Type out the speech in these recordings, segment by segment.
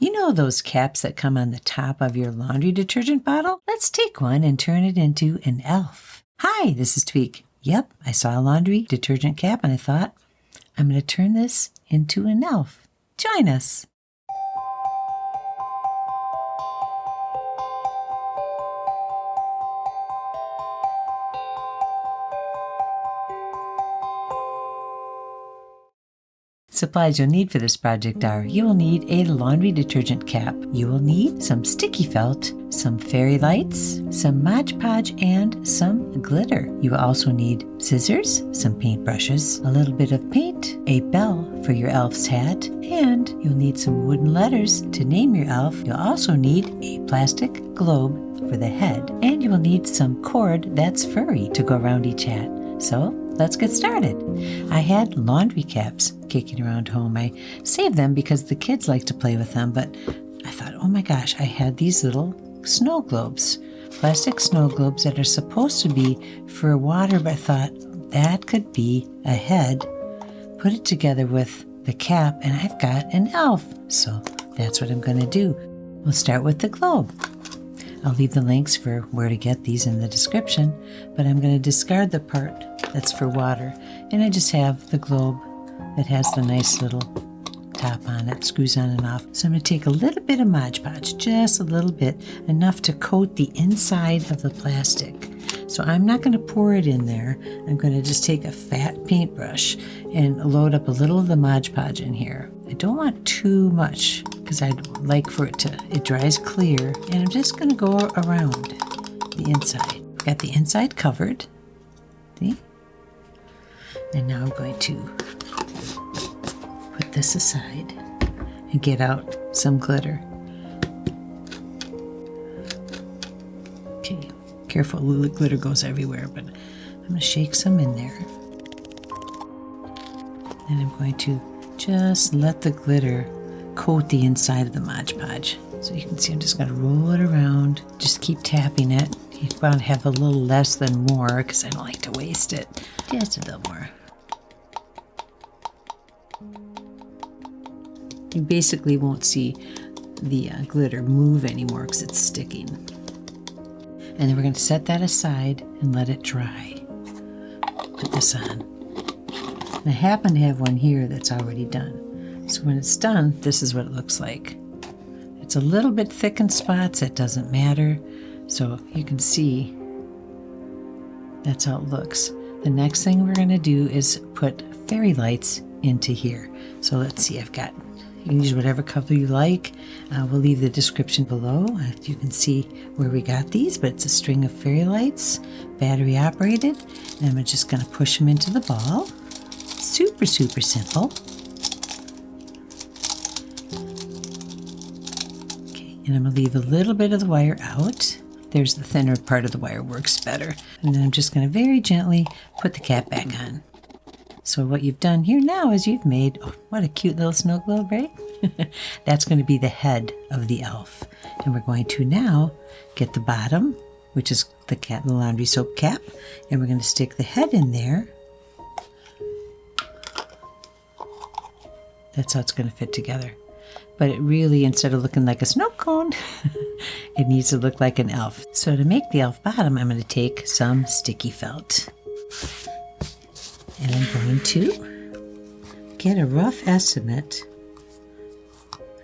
You know those caps that come on the top of your laundry detergent bottle? Let's take one and turn it into an elf. Hi, this is Tweek. Yep, I saw a laundry detergent cap and I thought, I'm going to turn this into an elf. Join us. Supplies you'll need for this project are, you will need a laundry detergent cap. You will need some sticky felt, some fairy lights, some Mod Podge, and some glitter. You will also need scissors, some paintbrushes, a little bit of paint, a bell for your elf's hat, and you'll need some wooden letters to name your elf. You'll also need a plastic globe for the head, and you will need some cord that's furry to go around each hat. So let's get started. I had laundry caps kicking around home. I saved them because the kids like to play with them, but I thought, oh my gosh, I had these little snow globes, plastic snow globes that are supposed to be for water, but I thought that could be a head. Put it together with the cap and I've got an elf. So that's what I'm going to do. We'll start with the globe. I'll leave the links for where to get these in the description, but I'm going to discard the part that's for water, and I just have the globe that has the nice little top on it, screws on and off. So I'm going to take a little bit of Mod Podge, just a little bit, enough to coat the inside of the plastic. So I'm not going to pour it in there. I'm going to just take a fat paintbrush and load up a little of the Mod Podge in here. I don't want too much because I'd like for it dries clear, and I'm just going to go around the inside. Got the inside covered. See? And now I'm going to put this aside and get out some glitter. Okay, careful, the glitter goes everywhere, but I'm going to shake some in there. And I'm going to just let the glitter coat the inside of the Mod Podge. So you can see I'm just going to roll it around. Just keep tapping it. You want to have a little less than more because I don't like to waste it. Just a little more. You basically won't see the glitter move anymore because it's sticking. And then we're going to set that aside and let it dry. Put this on. And I happen to have one here that's already done. So when it's done, this is what it looks like. It's a little bit thick in spots. It doesn't matter. So you can see that's how it looks. The next thing we're going to do is put fairy lights into here. So let's see, you can use whatever color you like. We'll leave the description below. You can see where we got these, but it's a string of fairy lights, battery operated. And I'm just going to push them into the ball. Super, super simple. Okay, and I'm going to leave a little bit of the wire out. There's the thinner part of the wire, works better. And then I'm just going to very gently put the cap back on. So what you've done here now is you've made, oh, what a cute little snow globe, right? That's going to be the head of the elf. And we're going to now get the bottom, which is the cap, the laundry soap cap, and we're going to stick the head in there. That's how it's going to fit together. But it really, instead of looking like a snow cone, it needs to look like an elf. So to make the elf bottom, I'm going to take some sticky felt. And I'm going to get a rough estimate.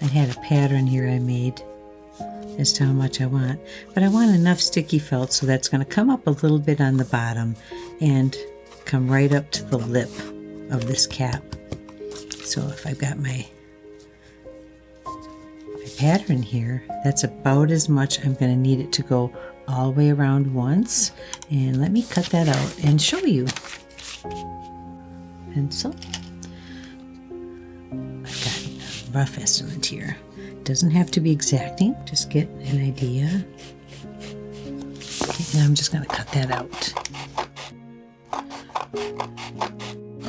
I had a pattern here I made as to how much I want. But I want enough sticky felt so that's going to come up a little bit on the bottom and come right up to the lip of this cap. So if I've got my pattern here, that's about as much I'm going to need it to go all the way around once. And let me cut that out and show you. Pencil. I've got a rough estimate here. Doesn't have to be exacting, just get an idea. Okay, now I'm just going to cut that out.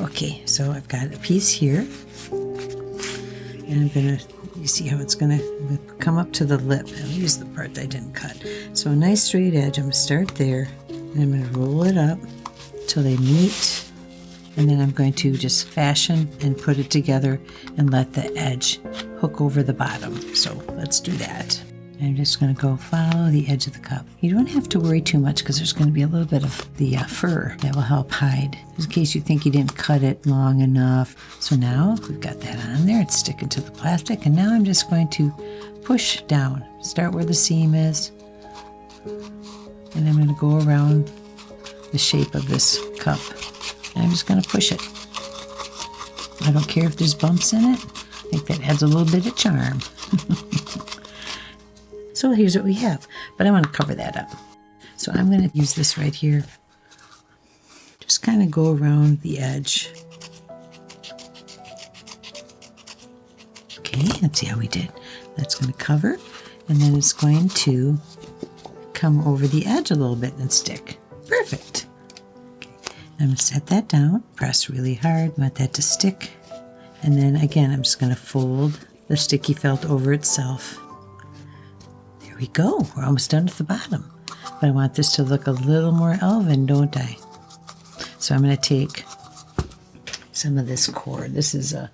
Okay, so I've got a piece here, and I'm going to, you see how it's going to come up to the lip. I'll use the part that I didn't cut. So a nice straight edge, I'm going to start there, and I'm going to roll it up till they meet And then I'm going to just fashion and put it together and let the edge hook over the bottom. So let's do that. I'm just going to go follow the edge of the cup. You don't have to worry too much because there's going to be a little bit of the fur that will help hide, just in case you think you didn't cut it long enough. So now we've got that on there. It's sticking to the plastic. And now I'm just going to push down. Start where the seam is. And I'm going to go around the shape of this cup. And I'm just going to push it. I don't care if there's bumps in it. I think that adds a little bit of charm. So here's what we have, but I want to cover that up. So I'm going to use this right here. Just kind of go around the edge. Okay, let's see how we did. That's going to cover, and then it's going to come over the edge a little bit and stick. Perfect. Okay. I'm going to set that down, press really hard, want that to stick. And then again, I'm just going to fold the sticky felt over itself. There we go. We're almost done with the bottom. But I want this to look a little more elven, don't I? So I'm going to take some of this cord. This is a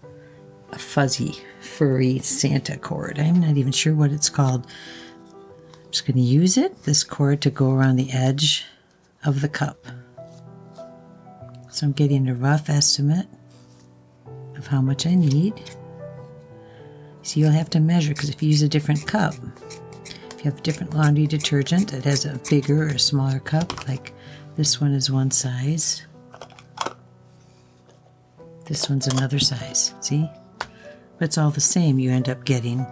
fuzzy, furry Santa cord. I'm not even sure what it's called. I'm just going to use it, this cord, to go around the edge of the cup. So I'm getting a rough estimate of how much I need. So you'll have to measure, because if you use a different cup, if you have different laundry detergent that has a bigger or smaller cup, like this one is one size, this one's another size, see? But it's all the same. You end up getting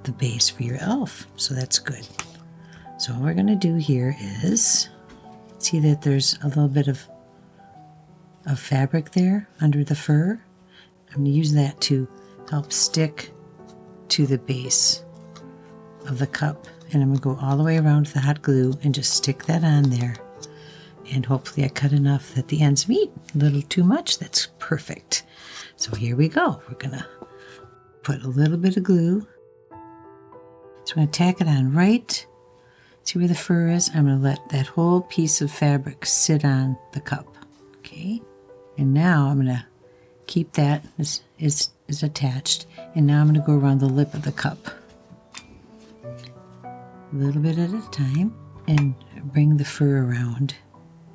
the base for your elf, so that's good. So what we're going to do here is, see that there's a little bit of fabric there under the fur? I'm going to use that to help stick to the base of the cup. And I'm going to go all the way around with the hot glue and just stick that on there. And hopefully I cut enough that the ends meet. A little too much, that's perfect. So here we go. We're going to put a little bit of glue. So I'm going to tack it on right. See where the fur is? I'm going to let that whole piece of fabric sit on the cup. Okay. And now I'm going to keep that is attached. And now I'm going to go around the lip of the cup. A little bit at a time. And bring the fur around.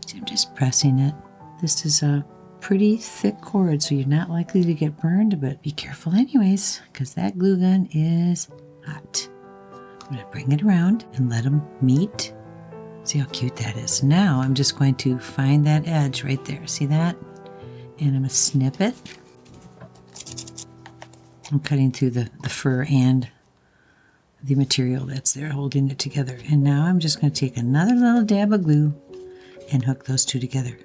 So I'm just pressing it. This is a pretty thick cord, so you're not likely to get burned, but be careful anyways, because that glue gun is hot. I'm going to bring it around and let them meet. See how cute that is. Now I'm just going to find that edge right there. See that? And I'm going to snip it. I'm cutting through the fur and the material that's there holding it together. And now I'm just going to take another little dab of glue and hook those two together.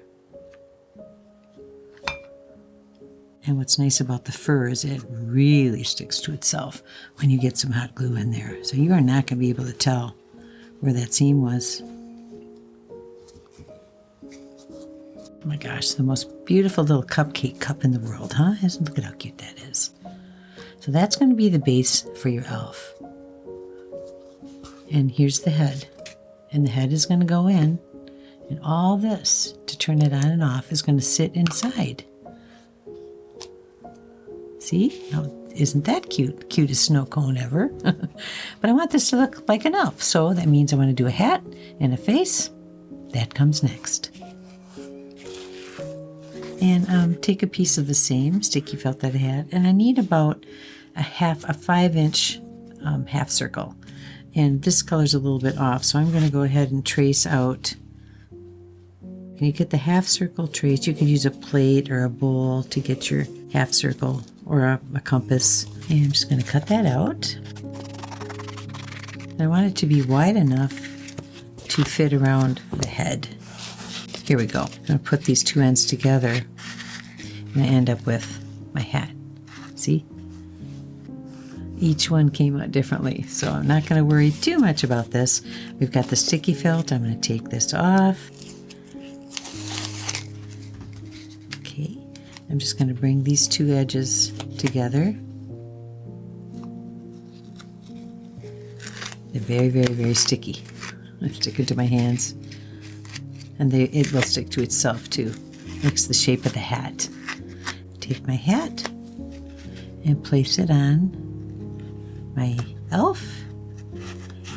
And what's nice about the fur is it really sticks to itself when you get some hot glue in there. So you are not going to be able to tell where that seam was. Oh my gosh, the most beautiful little cupcake cup in the world, huh? Look at how cute that is. So that's going to be the base for your elf. And here's the head. And the head is going to go in. And all this, to turn it on and off, is going to sit inside. See? Now, isn't that cute? Cutest snow cone ever. But I want this to look like an elf. So that means I want to do a hat and a face. That comes next. And take a piece of the same sticky felt that I had. And I need about a 5-inch half circle. And this color's a little bit off. So I'm going to go ahead and trace out. When you get the half circle trace, you could use a plate or a bowl to get your half circle, or a compass. And I'm just going to cut that out. I want it to be wide enough to fit around the head. Here we go. I'm going to put these two ends together and I end up with my hat. See? Each one came out differently, so I'm not going to worry too much about this. We've got the sticky felt. I'm going to take this off. Okay, I'm just going to bring these two edges together. They're very, very, very sticky. I stick it to my hands, and it will stick to itself too. Makes the shape of the hat. Take my hat and place it on my elf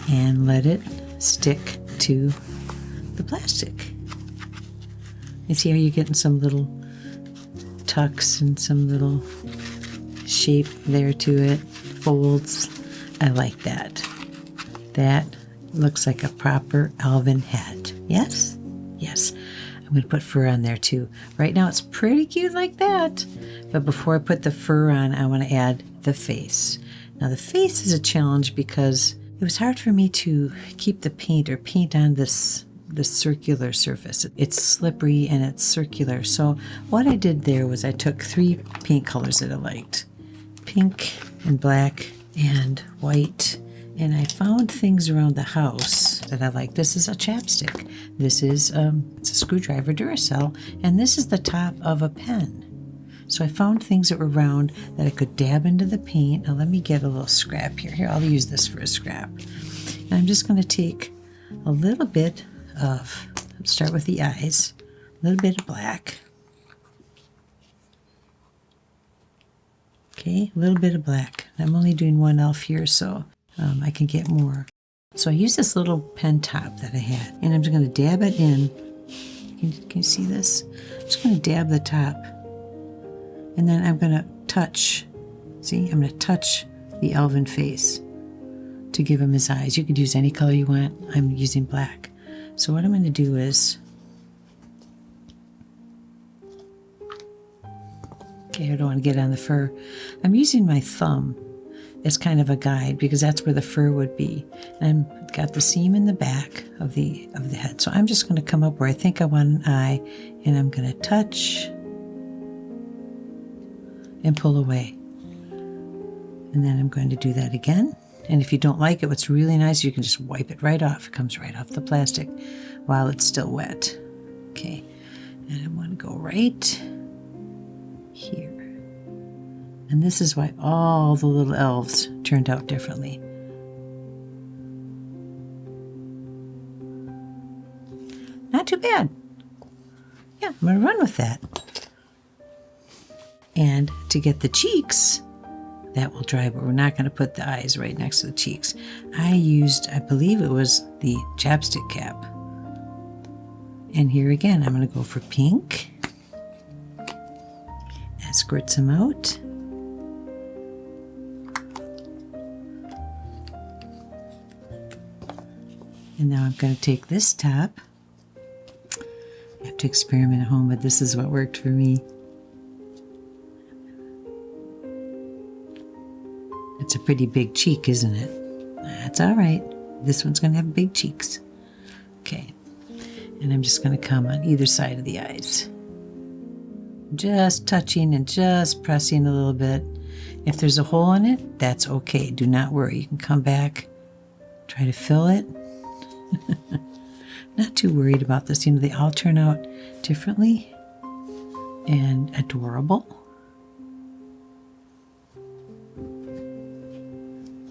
and let it stick to the plastic. You see how you're getting some little tucks and some little shape there to it, folds. I like that. That looks like a proper elven hat. Yes? Yes. I'm going to put fur on there too. Right now it's pretty cute like that. But before I put the fur on, I want to add the face. Now the face is a challenge because it was hard for me to keep the paint on this circular surface. It's slippery and it's circular. So what I did there was I took 3 paint colors that I liked. Pink and black and white. And I found things around the house that I like. This is a chapstick. This is it's a screwdriver Duracell. And this is the top of a pen. So I found things that were round that I could dab into the paint. Now let me get a little scrap here. Here, I'll use this for a scrap. And I'm just going to take a little bit of, let's start with the eyes, a little bit of black. Okay, a little bit of black. I'm only doing one elf here, so I can get more. So I use this little pen top that I had, and I'm just going to dab it in. Can you see this? I'm just going to dab the top, and then I'm going to touch. See, I'm going to touch the elven face to give him his eyes. You could use any color you want. I'm using black. So what I'm going to do is, okay, I don't want to get on the fur. I'm using my thumb as kind of a guide because that's where the fur would be. And I've got the seam in the back of the head. So I'm just going to come up where I think I want an eye, and I'm going to touch and pull away. And then I'm going to do that again. And if you don't like it, what's really nice, you can just wipe it right off. It comes right off the plastic while it's still wet. Okay, and I'm going to go right here. And this is why all the little elves turned out differently. Not too bad. Yeah, I'm going to run with that. And to get the cheeks, that will dry, but we're not going to put the eyes right next to the cheeks. I used, I believe it was the chapstick cap. And here again, I'm going to go for pink. And squirt some out. And now I'm going to take this top. I have to experiment at home, but this is what worked for me. It's a pretty big cheek, isn't it? That's all right. This one's going to have big cheeks. Okay. And I'm just going to come on either side of the eyes. Just touching and just pressing a little bit. If there's a hole in it, that's okay. Do not worry. You can come back, try to fill it. Not too worried about this. You know, they all turn out differently and adorable.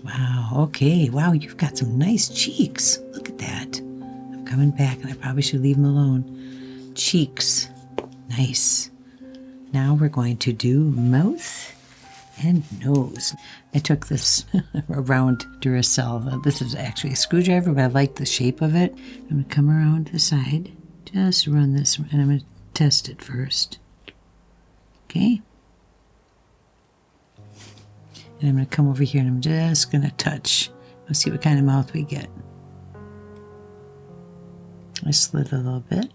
Wow, okay. Wow, you've got some nice cheeks. Look at that. I'm coming back, and I probably should leave them alone. Cheeks. Nice. Now we're going to do mouth and nose. I took this round Duracell. This is actually a screwdriver, but I like the shape of it. I'm going to come around the side. Just run this, and I'm going to test it first. Okay. And I'm going to come over here, and I'm just going to touch. Let's see what kind of mouth we get. I slid a little bit.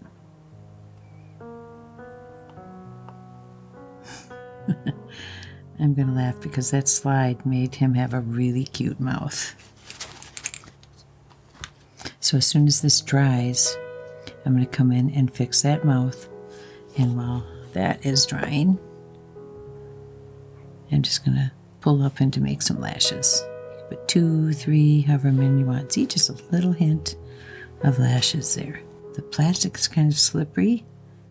I'm going to laugh because that slide made him have a really cute mouth. So as soon as this dries, I'm going to come in and fix that mouth. And while that is drying, I'm just going to pull up and to make some lashes. Put 2, 3, however many you want. See, just a little hint of lashes there. The plastic is kind of slippery,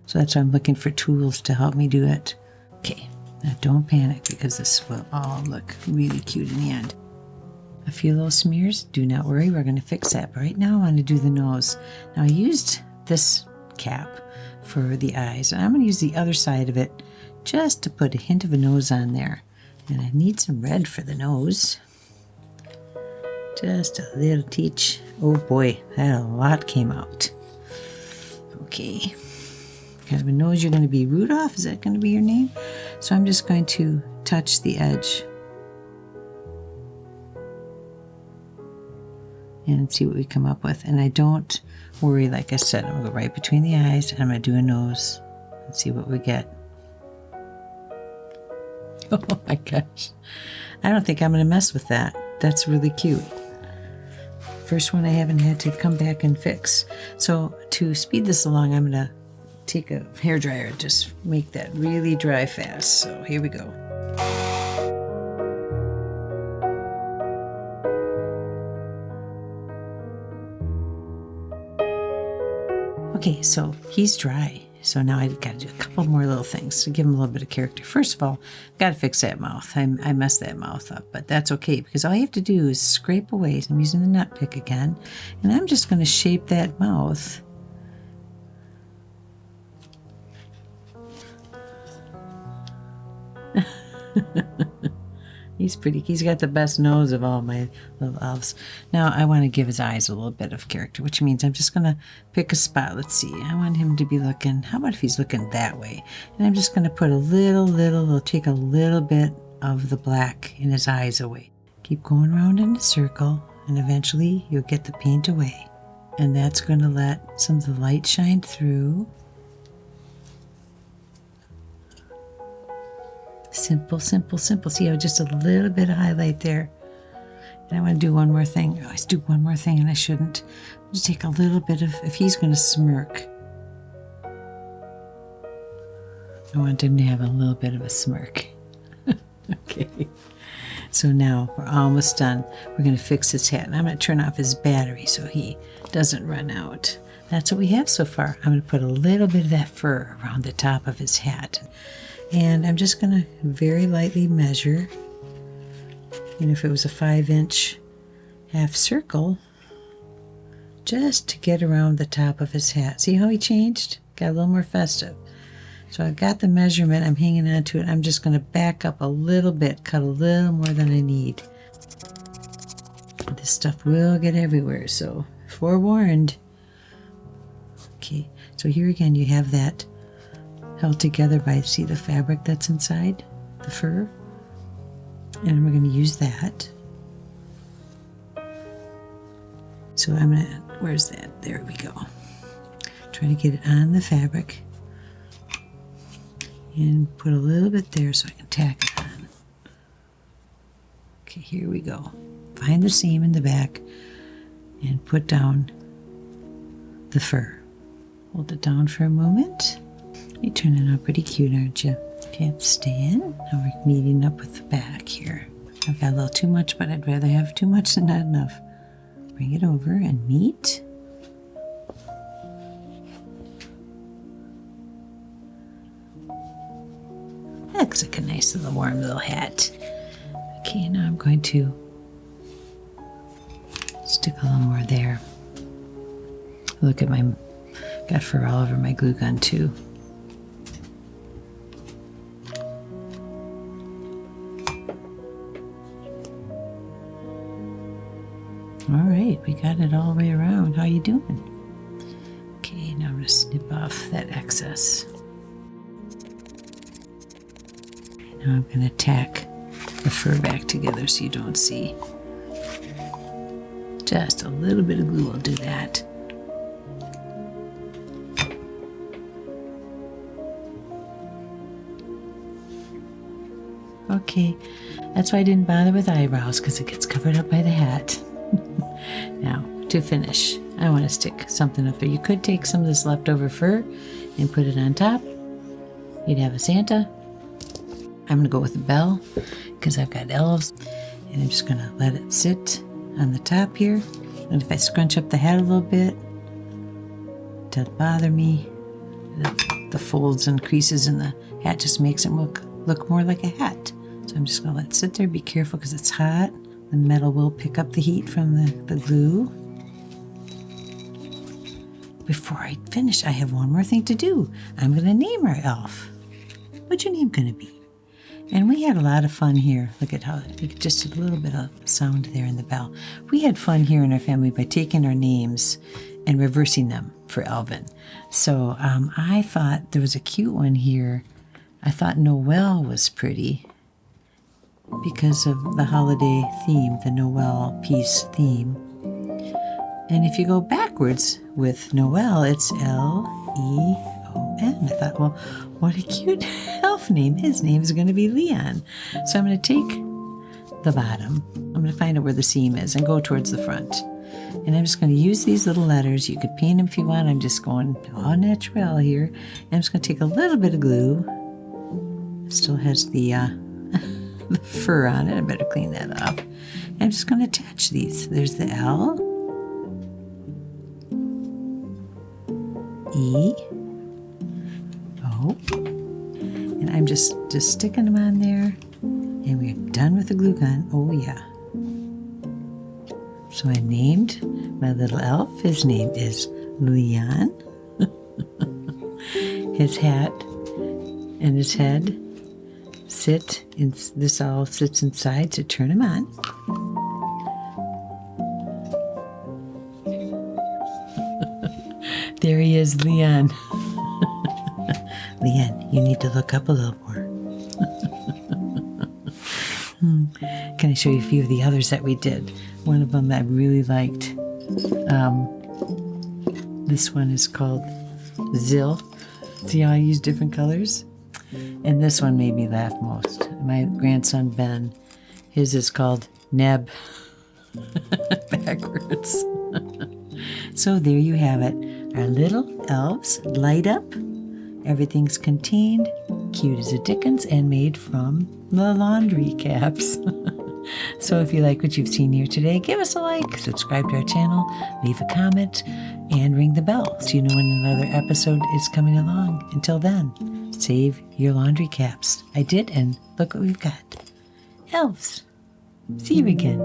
so that's why I'm looking for tools to help me do it. Okay, now don't panic because this will all look really cute in the end. A few little smears, do not worry, we're going to fix that. But right now I want to do the nose. Now I used this cap for the eyes. And I'm going to use the other side of it just to put a hint of a nose on there. And I need some red for the nose. Just a little teach. Oh boy, that a lot came out. Okay. Kind of a nose. You're going to be Rudolph. Is that going to be your name? So I'm just going to touch the edge and see what we come up with. And I don't worry, like I said, I'm going to go right between the eyes and I'm going to do a nose and see what we get. Oh my gosh. I don't think I'm going to mess with that. That's really cute. First one I haven't had to come back and fix. So to speed this along, I'm going to take a hairdryer and just make that really dry fast. So here we go. Okay, so he's dry. So now I've got to do a couple more little things to give him a little bit of character. First of all, I've got to fix that mouth. I messed that mouth up, but that's okay because all you have to do is scrape away. So I'm using the nut pick again, and I'm just going to shape that mouth. He's pretty. He's got the best nose of all my little elves. Now I want to give his eyes a little bit of character, which means I'm just going to pick a spot. Let's see. I want him to be looking. How about if he's looking that way? And I'm just going to put we'll take a little bit of the black in his eyes away. Keep going around in a circle, and eventually you'll get the paint away. And that's going to let some of the light shine through. Simple, simple, simple. See how just a little bit of highlight there. And I want to do one more thing. I always do one more thing and I shouldn't. Just take a little bit of, if he's going to smirk, I want him to have a little bit of a smirk. Okay. So now we're almost done. We're going to fix his hat. And I'm going to turn off his battery so he doesn't run out. That's what we have so far. I'm going to put a little bit of that fur around the top of his hat. And I'm just going to very lightly measure. And if it was a 5-inch half circle, just to get around the top of his hat. See how he changed? Got a little more festive. So I've got the measurement. I'm hanging on to it. I'm just going to back up a little bit, cut a little more than I need. This stuff will get everywhere, so forewarned. Okay, so here again you have that held together by, see the fabric that's inside the fur? And we're going to use that. So I'm going to, where's that? There we go. Try to get it on the fabric and put a little bit there so I can tack it on. Okay, here we go. Find the seam in the back and put down the fur. Hold it down for a moment. You're turning out pretty cute, aren't you? Can't stand. Now we're meeting up with the back here. I've got a little too much, but I'd rather have too much than not enough. Bring it over and meet. That looks like a nice little warm little hat. Okay, now I'm going to stick a little more there. Look at got fur all over my glue gun too. All right, we got it all the way around. How you doing? Okay, now I'm going to snip off that excess. Now I'm going to tack the fur back together so you don't see. Just a little bit of glue will do that. Okay, that's why I didn't bother with eyebrows, because it gets covered up by the hat. Now, to finish, I want to stick something up there. You could take some of this leftover fur and put it on top. You'd have a Santa. I'm going to go with a bell because I've got elves. And I'm just going to let it sit on the top here. And if I scrunch up the hat a little bit, it doesn't bother me. The folds and creases in the hat just makes it look more like a hat. So I'm just going to let it sit there. Be careful because it's hot. The metal will pick up the heat from the glue. before I finish, I have one more thing to do. I'm going to name our elf. What's your name going to be? And we had a lot of fun here. Look at how, just a little bit of sound there in the bell. We had fun here in our family by taking our names and reversing them for Elvin. So I thought there was a cute one here. I thought Noel was pretty because of the holiday theme, the Noel peace theme. And if you go backwards with Noel, it's L-E-O-N. I thought, well, what a cute elf name. His name is going to be Leon. So I'm going to take the bottom. I'm going to find out where the seam is and go towards the front. And I'm just going to use these little letters. You could paint them if you want. I'm just going all natural here. And I'm just going to take a little bit of glue. It still has the fur on it. I better clean that up. And I'm just going to attach these. There's the L. E, O, and I'm just sticking them on there, and we're done with the glue gun. Oh yeah. So I named my little elf. His name is Leon. His hat and his head sit in, this all sits inside, so turn him on. There he is, Leon. Leon, you need to look up a little more. Can I show you a few of the others that we did? One of them I really liked. This one is called Zill. See how I use different colors? And this one made me laugh most. My grandson Ben, his is called Neb. Backwards. So there you have it. Our little elves light up. Everything's contained, cute as a Dickens, and made from the laundry caps. So if you like what you've seen here today, give us a like, subscribe to our channel, leave a comment, and ring the bell so you know when another episode is coming along. Until then, save your laundry caps. I did, and look what we've got. Elves. See you again.